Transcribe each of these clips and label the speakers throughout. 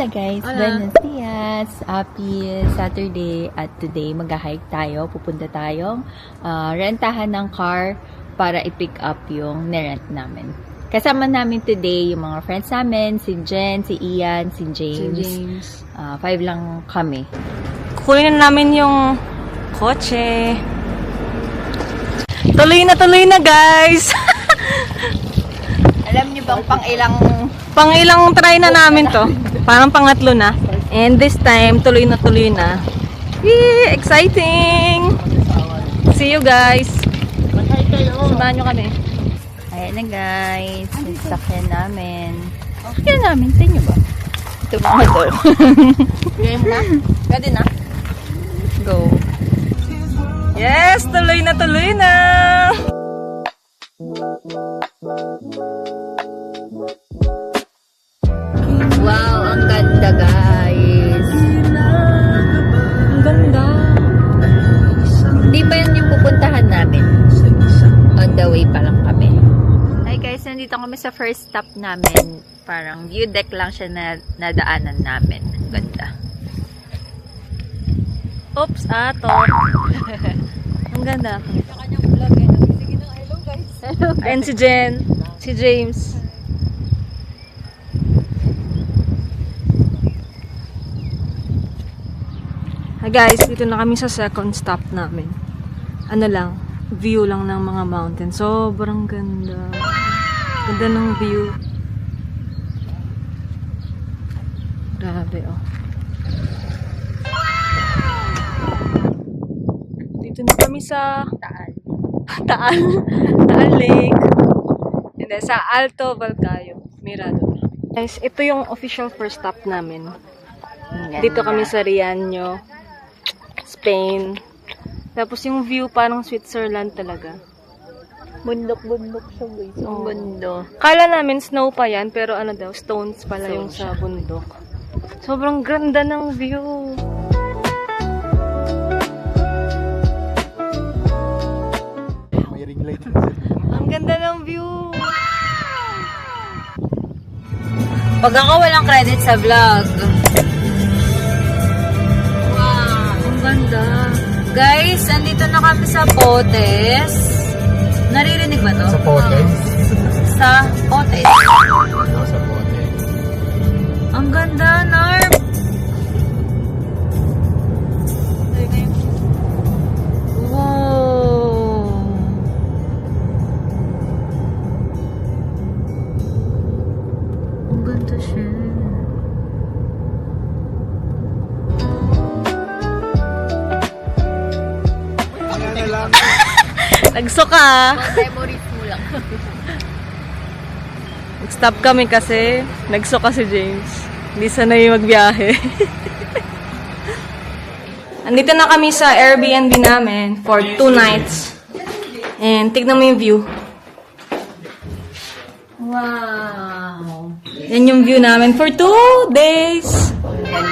Speaker 1: Hola guys!
Speaker 2: Hola.
Speaker 1: Buenos dias! Happy Saturday at today mag-hike tayo. Pupunta tayong rentahan ng car para i-pick up yung nirent namin. Kasama namin today yung mga friends namin, si Jen, si Ian, si James. 5 lang kami.
Speaker 2: Kukunin na namin yung kotse. Tuloy na guys!
Speaker 1: Alam niyo bang
Speaker 2: Pang ilang try na namin to. Parang pangatlo na. And this time, tuloy na. Yee! Exciting! See you guys! Samahan nyo kami.
Speaker 1: Ayan na guys, sasakyan namin. Sasakyan namin, tingin nyo ba? Ito mga to.
Speaker 2: Game na? Pwede na?
Speaker 1: Go!
Speaker 2: Yes! Tuloy na!
Speaker 1: Wow, ang ganda guys!
Speaker 2: Ang ganda!
Speaker 1: Hindi pa yan yung pupuntahan namin. On the way pa lang kami. Hi guys, nandito kami sa first stop namin. Parang view deck lang siya na nadaanan namin. Ganda.
Speaker 2: Oops, ato. Ang ganda. Ayan si Jen, si James. Hi guys, dito na kami sa second stop namin. Ano lang, view lang ng mga mountain. Sobrang ganda. Ganda ng view. Grabe oh. Dito na kami sa Taal Lake. And then sa Alto Valcayo, Mirador. Guys, ito yung official first stop namin. Dito kami sa Riaño, Spain. Tapos yung view parang Switzerland talaga.
Speaker 1: Bundok-bundok siya guys. Ang
Speaker 2: Oo.
Speaker 1: ganda.
Speaker 2: Kala namin snow pa yan, pero ano daw, stones pala yung sa bundok. Sobrang ganda ng view. Ang ganda ng view.
Speaker 1: Pag ako walang credit sa vlog.
Speaker 2: Wow, ang ganda.
Speaker 1: Guys, andito na kami sa Potes. Naririnig ba to?
Speaker 3: Sa Potes?
Speaker 1: Sa Potes.
Speaker 3: Sa Potes.
Speaker 1: Ang ganda, Narp. Wow. Ang ganda siya.
Speaker 2: Nagsuka.
Speaker 1: Memories mo lang.
Speaker 2: Nag-stop kami kasi nagsuka si James. Hindi sanay magbiyahe. Andito na kami sa Airbnb namin for 2 nights. And tignan mo yung view.
Speaker 1: Wow.
Speaker 2: Yan yung view namin for 2 days.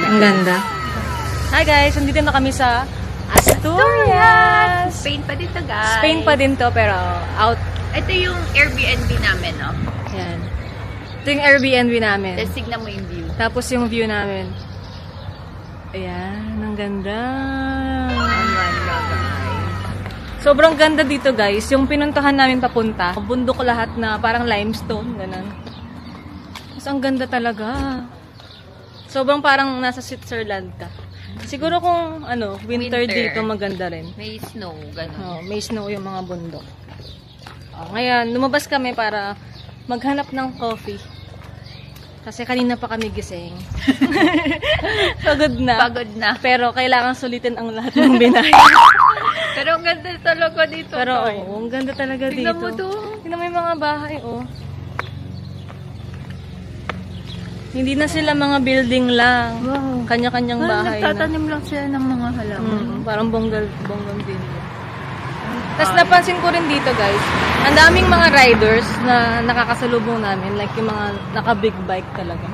Speaker 2: Ang ganda. Hi guys, andito na kami sa Asturias.
Speaker 1: Spain pa dito, guys.
Speaker 2: Spain pa din to pero out.
Speaker 1: Ito yung Airbnb namin, no?
Speaker 2: Yan. Ito yung Airbnb namin.
Speaker 1: Tapos tignan mo yung view.
Speaker 2: Tapos yung view namin. Ayan, ang ganda.
Speaker 1: Ang ganda, guys.
Speaker 2: Sobrang ganda dito guys. Yung pinuntahan namin papunta, bundok lahat na parang limestone, ganun. Mas ang ganda talaga. Sobrang parang nasa Switzerland ka. Siguro kung ano, winter dito maganda rin.
Speaker 1: May snow, gano'n.
Speaker 2: Oh, may snow yung mga bundok. Ngayon, lumabas kami para maghanap ng coffee. Kasi kanina pa kami gising. Pagod na.
Speaker 1: Pagod na.
Speaker 2: Pero kailangan sulitin ang lahat ng binay.
Speaker 1: Pero ang ganda talaga dito.
Speaker 2: Pero ang ganda talaga dito.
Speaker 1: Tignan mo to.
Speaker 2: Tignan mo yung mga bahay, oh. Hindi na sila mga building lang.
Speaker 1: Wow.
Speaker 2: Kanya-kanyang bahay na.
Speaker 1: Nagtatanim lang sila ng mga halaman.
Speaker 2: Parang bonggang villa. Tapos napansin ko rin dito guys, ang daming mga riders na nakakasalubong namin, like yung mga naka-big bike talaga.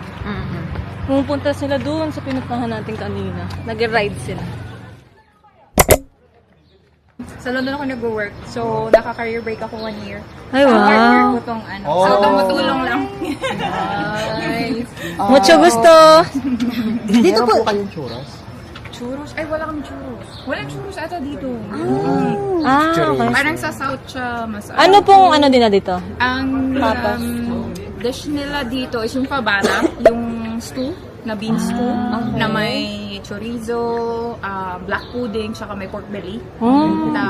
Speaker 2: Pumupunta sila doon sa pinuntahan natin kanina. Nag-ride sila.
Speaker 4: Sa London ako nag-work. So, naka-career break ako 1 year.
Speaker 2: Ay,
Speaker 4: Ang partner
Speaker 2: wow.
Speaker 4: ko tong ano. So, tumutulong lang.
Speaker 1: Nice.
Speaker 2: Mucho gusto.
Speaker 5: Dito po kayong churros?
Speaker 4: Churros? Ay, wala kami churros. Walang churros ata dito.
Speaker 2: Ah, okay.
Speaker 4: Parang sa South siya mas...
Speaker 2: Ano pong ano din na dito?
Speaker 4: Ang dish nila dito is yung fabada, yung stew, na bean stew, na may chorizo, black pudding, tsaka may pork belly.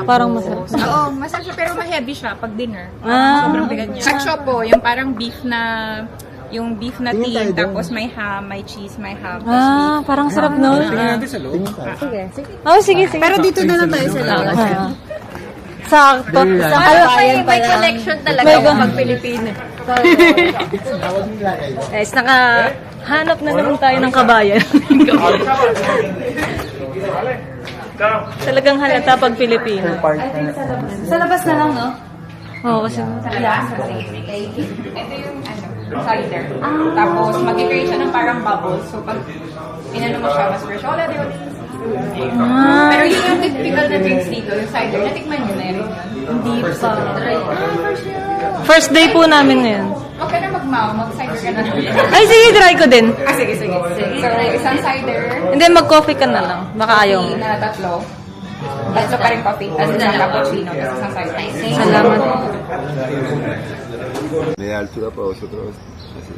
Speaker 2: Parang masarap.
Speaker 4: Oo, masarap siya, pero ma-heavy siya pag dinner.
Speaker 2: Ah.
Speaker 4: Sobrang bigat niya. At siya po, yung parang beef na tin, tapos may ham, may cheese, may ham.
Speaker 2: Ah, parang sarap nun. Oh, sige, sige.
Speaker 5: Pero dito na lang tayo sa labas.
Speaker 2: Sakto.
Speaker 1: May connection talaga pag Pilipino.
Speaker 2: Guys, nakahanap na naman tayo ng kabayan. Talagang halata pag Pilipino.
Speaker 1: Sa labas na lang, no?
Speaker 2: Oo, kasi...
Speaker 4: Ito yung cider. Tapos, mag-create siya ng parang bubbles. So, pag inano mo siya, mas fresh. Wala, di ba? Pero yun yung typical na drinks dito, yung cider. Natikman nyo na yun. Hindi pa.
Speaker 2: First day po namin ngayon.
Speaker 4: Okay na mag-cider ka na lang.
Speaker 2: Ay, sige, try ko din.
Speaker 4: Sige. So, isang cider.
Speaker 2: And then mag-coffee ka na lang. Baka ayaw mo.
Speaker 4: Na tatlo. Tatlo pa rin coffee. Tapos isang cappuccino. Tapos isang cider.
Speaker 2: Salamat.
Speaker 3: De altura para vosotros. Así.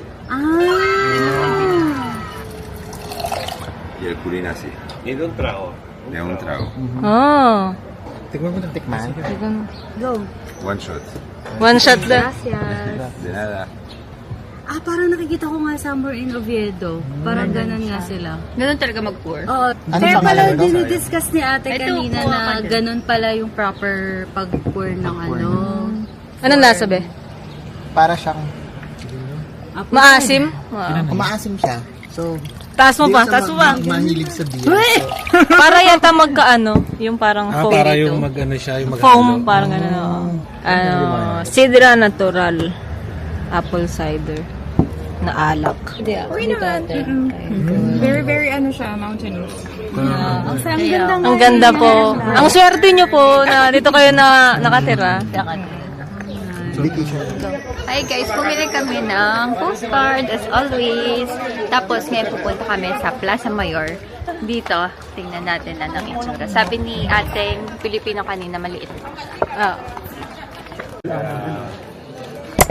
Speaker 3: Y el purín así. Y de un trago. De un trago.
Speaker 2: Oh.
Speaker 5: Tikman mo ng tikman.
Speaker 3: One shot.
Speaker 2: One shot na.
Speaker 3: De nada.
Speaker 6: Parang nakikita ko nga somewhere in Oviedo. Parang ganun nga sila.
Speaker 1: Ganun talaga mag-pour.
Speaker 6: Oo.
Speaker 5: Ano
Speaker 6: Kaya
Speaker 5: pangalan
Speaker 6: pala
Speaker 5: nun?
Speaker 6: dinidiscuss ni ate
Speaker 1: Ito,
Speaker 6: kanina
Speaker 1: kuha
Speaker 6: na
Speaker 1: ka din.
Speaker 6: ganun pala yung proper pag-pour ng ano.
Speaker 2: Anong lasa, be?
Speaker 5: Para siyang
Speaker 2: Maasim?
Speaker 5: kumaasim siya. So,
Speaker 2: Taas mo pa,
Speaker 5: di
Speaker 2: taas
Speaker 5: ka
Speaker 2: mo pa.
Speaker 5: mahilig sa beer.
Speaker 2: Para yata magkaano, yung parang foam.
Speaker 3: Para yung mag-ano siya, yung
Speaker 2: Foam, parang ano. Sidra natural. Apple cider. Na alak.
Speaker 4: Very, very ano siya, mountainous.
Speaker 6: Ang ganda nga.
Speaker 2: Ang ganda po. Ang swerte nyo po na dito kayo na nakatira.
Speaker 5: Vacation.
Speaker 1: Hi guys, pumili kami ng postcard as always. Tapos ngayon pupunta kami sa Plaza Mayor. Dito, tingnan natin anong itsura. Sabi ni ating Pilipino kanina, maliit.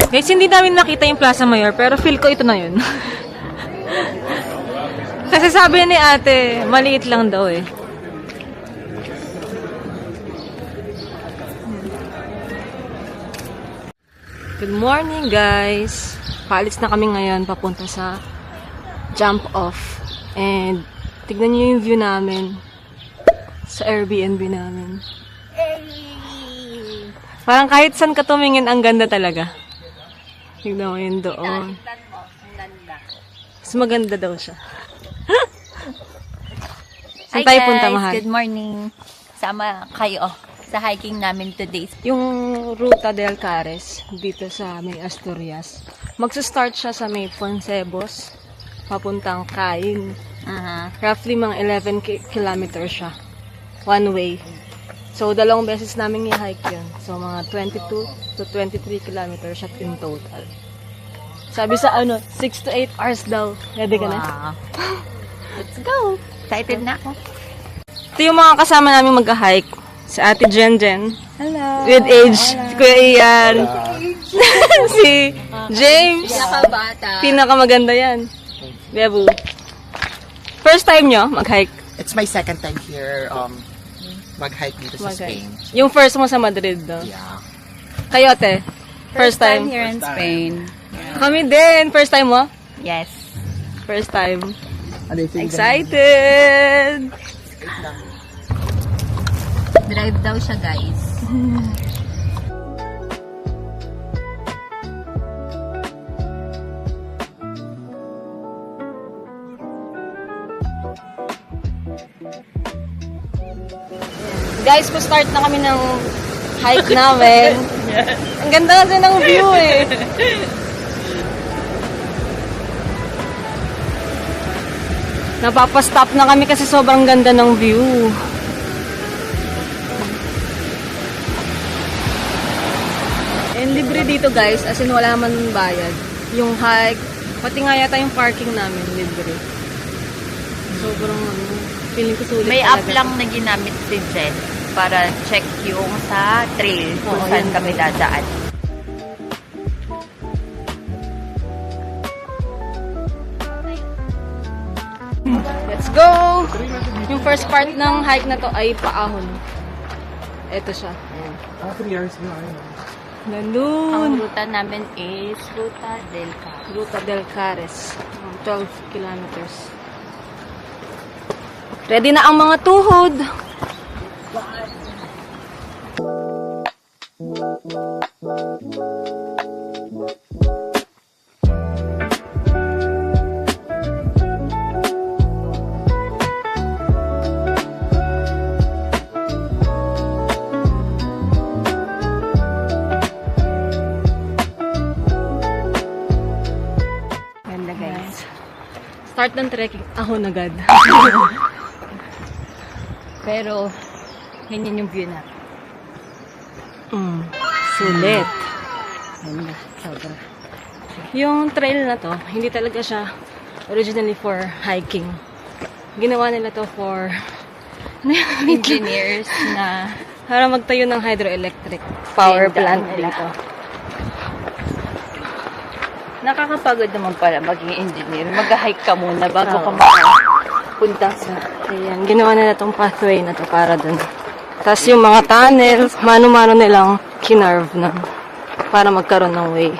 Speaker 2: Guys, hindi namin nakita yung Plaza Mayor, pero feel ko ito na yun. Kasi sabi ni ate, maliit lang daw eh. Good morning guys! Paalis na kami ngayon papunta sa jump off. And tignan niyo yung view namin sa Airbnb namin. Parang kahit saan ka tumingin, ang ganda talaga. Tignan mo yun doon. Mas maganda daw siya. Saan tayo punta, mahal?
Speaker 1: Good morning. Sama kayo sa hiking namin today.
Speaker 2: Yung Ruta del Cares, dito sa may Asturias. Magsa-start siya sa may Poncebos, papuntang Cain. Roughly mga 11 kilometers siya. One way. So, dalawang beses namin i-hike yun. So, mga 22 to 23 kilometers siya in total. Sabi sa 6 to 8 hours daw. Ready ka na?
Speaker 1: Wow. Let's go. Excited na ako.
Speaker 2: Ito yung mga kasama namin mag-hike. Si Ate Jen Jen.
Speaker 1: Hello.
Speaker 2: With age. Si Kuya Ian. Si James.
Speaker 1: Nakabata.
Speaker 2: Pinakamaganda yan. Bebu. First time nyo mag-hike?
Speaker 5: It's my second time here mag-hike dito sa Spain.
Speaker 2: Yung first mo sa Madrid, no?
Speaker 5: Yeah.
Speaker 2: Kayo, te? First time?
Speaker 1: here in Spain.
Speaker 2: Kami din. First time mo?
Speaker 1: Yes.
Speaker 2: First time.
Speaker 5: Ano yung feeling?
Speaker 2: Excited!
Speaker 1: Drive daw siya, guys.
Speaker 2: Guys, start na kami ng hike namin. Ang ganda kasi ng view eh. Napapastop na kami kasi sobrang ganda ng view. libre dito guys, as in wala man bayad. Yung hike, pati nga yata yung parking namin, libre. Sobrang feeling ko sulit
Speaker 1: May app
Speaker 2: talaga.
Speaker 1: lang na ginamit si Jen para check yung sa trail kung
Speaker 2: Oo,
Speaker 1: saan
Speaker 2: yun.
Speaker 1: kami dadaan.
Speaker 2: Let's go! Yung first part ng hike na to ay paahon. Ito siya. Ayan. Nandun!
Speaker 1: Ang ruta namin is Ruta del Ca.
Speaker 2: Ruta del Cares. 12 kilometers. Ready na ang mga tuhod!
Speaker 1: Ganda guys.
Speaker 2: Start ng trekking. Ahon agad.
Speaker 1: Pero, ganyan yung view natin.
Speaker 2: Sulit.
Speaker 1: Ganda. Sobra.
Speaker 2: Yung trail na to, hindi talaga siya originally for hiking. Ginawa nila to for
Speaker 1: Engineers na
Speaker 2: para magtayo ng hydroelectric power plant
Speaker 1: nila.
Speaker 2: dito.
Speaker 1: Nakakapagod naman pala maging engineer. Mag-hike ka muna bago ka
Speaker 2: Oo.
Speaker 1: makapunta sa...
Speaker 2: Ayan, ginawa nila tong pathway na to para dun. Tapos yung mga tunnels, mano-mano nilang kinarve na para magkaroon ng way.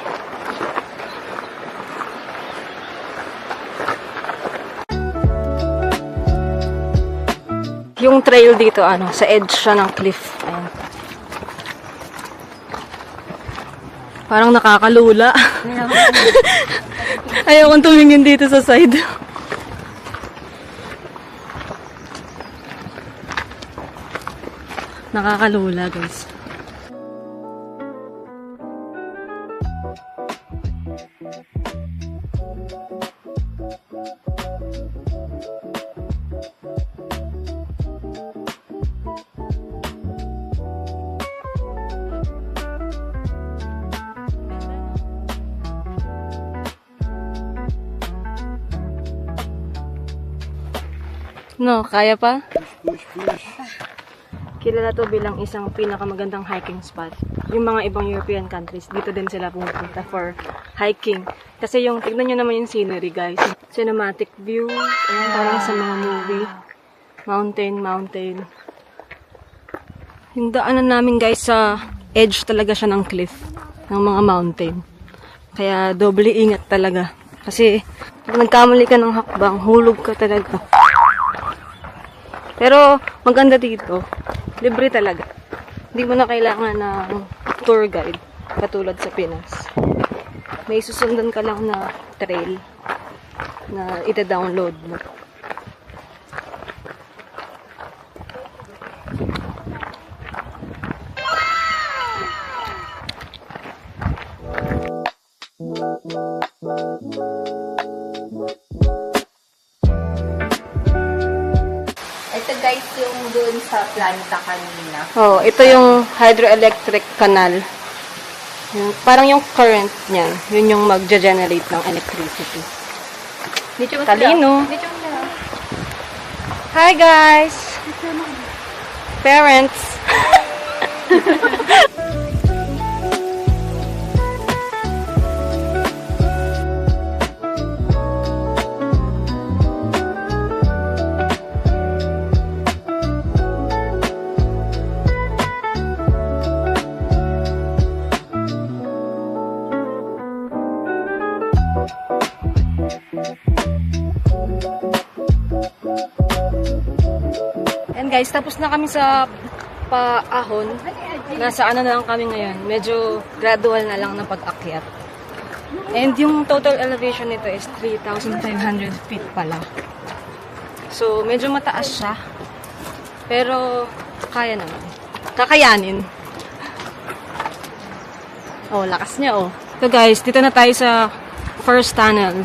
Speaker 2: Yung trail dito, sa edge siya ng cliff. Ayan. Parang nakakalula. Ayaw kong tumingin dito sa side. Nakakalula, guys. No, kaya pa? Kilala to bilang isang pinakamagandang hiking spot. Yung mga ibang European countries, dito din sila pumupunta for hiking. Kasi yung, tignan nyo naman yung scenery, guys. Cinematic view, ayan, parang sa mga movie. Mountain. Yung daanan namin, guys, sa edge talaga siya ng cliff, ng mga mountain. Kaya doble ingat talaga. Kasi, pag nagkamali ka ng hakbang, hulog ka talaga. Pero, maganda dito. Libre talaga. Hindi mo na kailangan ng tour guide. Katulad sa Pinas. May susundan ka lang na trail na ita-download mo.
Speaker 1: Ito guys, yung doon sa planta kanina.
Speaker 2: Oh, ito yung hydroelectric canal. Parang yung current niyan, yun yung magja-generate ng electricity.
Speaker 1: Dito
Speaker 2: Talino.
Speaker 1: Dito mo na.
Speaker 2: Hi guys! Parents! And guys, tapos na kami sa paahon. Nasa ano na lang kami ngayon. Medyo gradual na lang na pag-akyat. And yung total elevation nito is 3,500 feet pala. So, medyo mataas siya. Pero, kaya naman. Kakayanin. Oh, lakas niya oh. So guys, dito na tayo sa first tunnel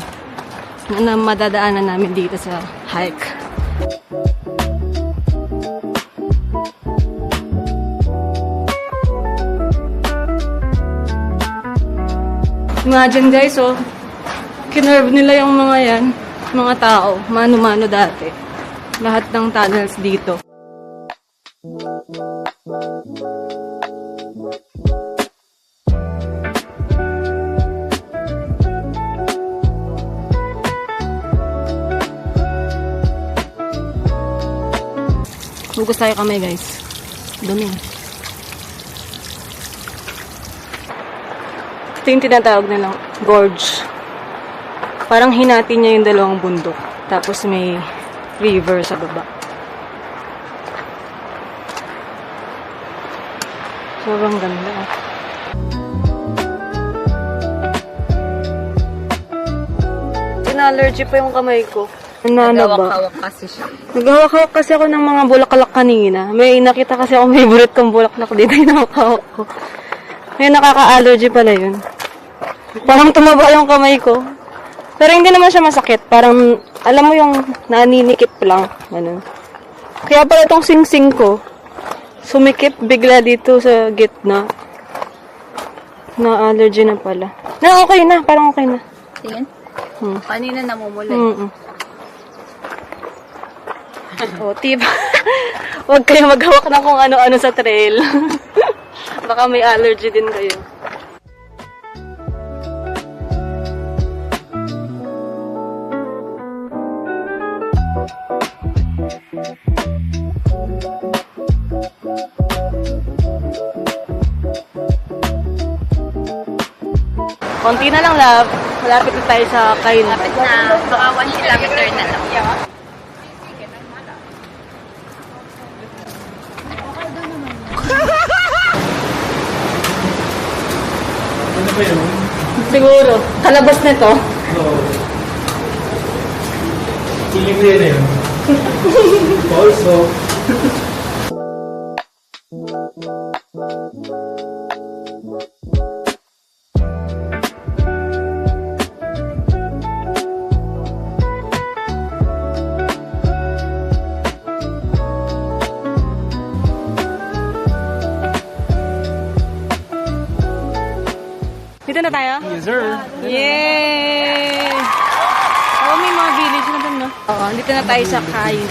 Speaker 2: na madadaanan namin dito sa hike. Imagine guys, oh. Kinerve nila yung mga yan. Mga tao. Mano-mano dati. Lahat ng tunnels dito. Hugas tayo kamay guys. Dumi. Ito yung tinatawag nilang gorge. Parang hinati niya yung dalawang bundok. Tapos may river sa baba. Sobrang ganda. Allergy pa yung kamay ko.
Speaker 1: Nagawak-hawak kasi siya.
Speaker 2: Naghawak-hawak kasi ako ng mga bulaklak kanina. May nakita kasi ako favorite kong bulaklak dito yung nakakahawak ko. Kaya nakaka-allergy pala yun. Parang tumaba yung kamay ko. Pero hindi naman siya masakit. Parang, alam mo yung naninikip lang. Ganun. Kaya pala itong sing-sing ko, sumikip bigla dito sa gitna. Na-allergy na pala. Na, okay na. Parang okay na.
Speaker 1: Tingin. Kanina namumulay.
Speaker 2: O, tip. Huwag kayo maghawak na kung ano-ano sa trail. Baka may allergy din kayo. Konti na lang, love. Malapit na tayo sa kain.
Speaker 1: Lapit na. Baka 1 kilometer na lang.
Speaker 2: Siguro. Kalabas nito.
Speaker 7: Feeling ko yun eh. Also,
Speaker 2: Dito na tayo?
Speaker 7: yes sir.
Speaker 2: Yay! Oh, may mga village na dun, no? Oo, dito na tayo sa kain.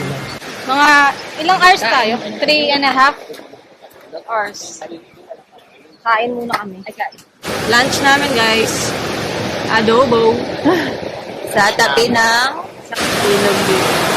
Speaker 2: Mga, ilang hours tayo? 3.5 hours. Kain muna kami. Lunch namin, guys. Adobo.
Speaker 1: Sa tabi ng
Speaker 2: Ilog dito.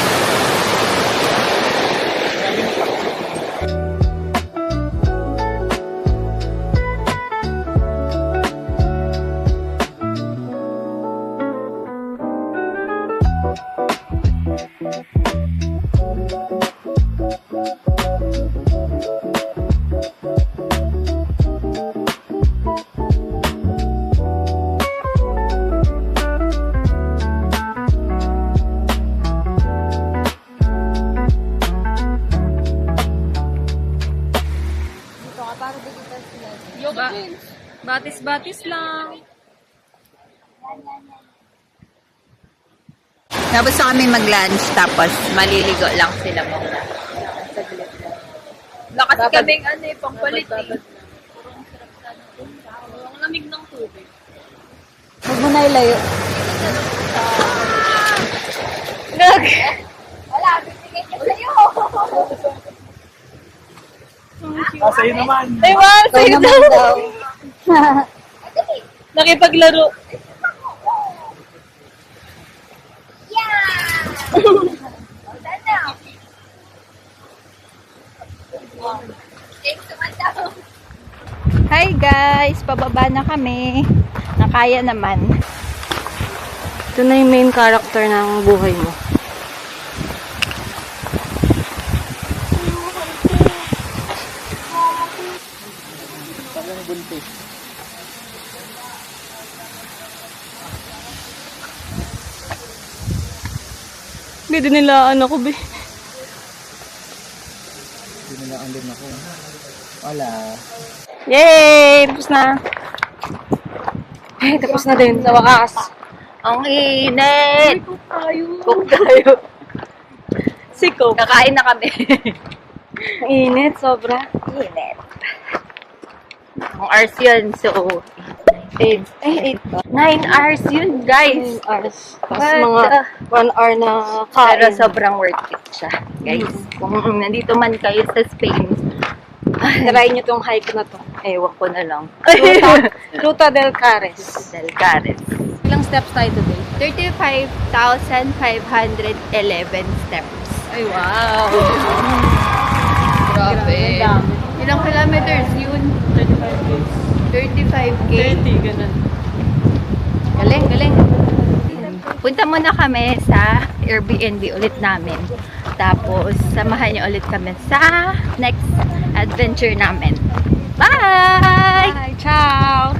Speaker 2: Batis-batis lang.
Speaker 1: Tapos na kami mag-lunch, tapos maliligo lang sila muna. Lakas kaming pangpalit eh.
Speaker 2: Ang lamig ng tubig.
Speaker 1: Huwag mo na ilayo.
Speaker 2: Nag!
Speaker 1: Wala, bibigay ka sa'yo.
Speaker 7: Sa'yo naman.
Speaker 2: Diba? Sa'yo daw.
Speaker 1: daw.
Speaker 2: Nakipaglaro.
Speaker 1: Hi guys, pababa na kami. Nakaya naman.
Speaker 2: Ito na yung main character ng buhay mo. Hindi din nilaan ako, be.
Speaker 5: Hindi nila ang din ako. Wala.
Speaker 2: Yay! Tapos na. Ay, tapos na din. Sa wakas.
Speaker 1: Ang init!
Speaker 2: Cook tayo. Siko.
Speaker 1: Kakain na kami.
Speaker 2: Ang init, sobra.
Speaker 1: Init. Ang hours yun, so
Speaker 2: 8 ba?
Speaker 1: 9 hours yun, guys.
Speaker 2: 9 hours. Tapos
Speaker 1: What
Speaker 2: mga
Speaker 1: the-
Speaker 2: 1 hour na
Speaker 1: Pero
Speaker 2: kain.
Speaker 1: sobrang worth it siya, guys. Kung nandito man kayo sa Spain,
Speaker 2: Try nyo tong hike na to.
Speaker 1: ewan ko na lang.
Speaker 2: Ruta del Cares.
Speaker 1: Del Cares.
Speaker 2: Ilang steps tayo today?
Speaker 1: 35,511 steps.
Speaker 2: Ay, wow!
Speaker 1: Grabe.
Speaker 2: dami.
Speaker 1: Ilang kilometers yun? 35K.
Speaker 2: 30, ganun.
Speaker 1: Galing, galing. Punta muna kami sa Airbnb ulit namin. Tapos, samahan niyo ulit kami sa next adventure namin. Bye!
Speaker 2: Bye! Ciao!